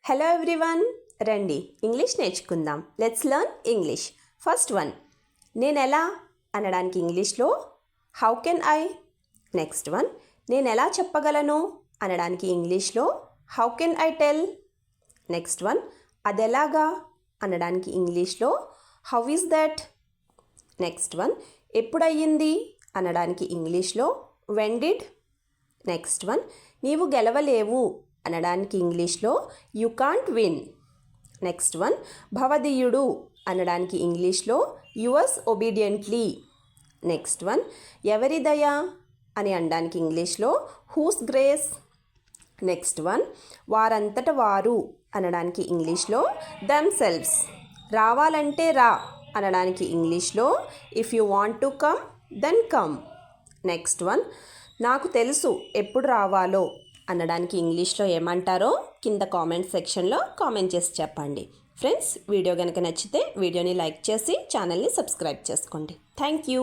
Hello everyone, రండి English నేర్చుకుందాం. Let's learn English. First one, నేను ఎలా అనడానికి ఇంగ్లీష్లో how can I. Next one, నేను ఎలా చెప్పగలను అనడానికి ఇంగ్లీష్లో how can I tell. Next one, అదెలాగా అనడానికి ఇంగ్లీష్లో how is that. Next one, ఎప్పుడయ్యింది అనడానికి ఇంగ్లీష్లో వెన్ డిడ్. నెక్స్ట్ వన్, నీవు గెలవలేవు అనడానికి ఇంగ్లీష్లో you can't win. Next one, భవదీయుడు అనడానికి ఇంగ్లీష్లో యువర్స్ ఒబీడియంట్లీ. నెక్స్ట్ వన్, ఎవరి దయ అని అనడానికి ఇంగ్లీష్లో హూస్ గ్రేస్. నెక్స్ట్ వన్, వారంతట వారు అనడానికి ఇంగ్లీష్లో దెమ్ సెల్వ్స్. రావాలంటే రా అనడానికి ఇంగ్లీష్లో if you want to come then come. Next one, నాకు తెలుసు ఎప్పుడు రావాలో అనడానికి ఇంగ్లీష్లో ఏమంటారో కింద కామెంట్ సెక్షన్లో కామెంట్ చేసి చెప్పండి. ఫ్రెండ్స్, వీడియో కనుక నచ్చితే వీడియోని లైక్ చేసి ఛానల్ని సబ్స్క్రైబ్ చేసుకోండి. Thank you.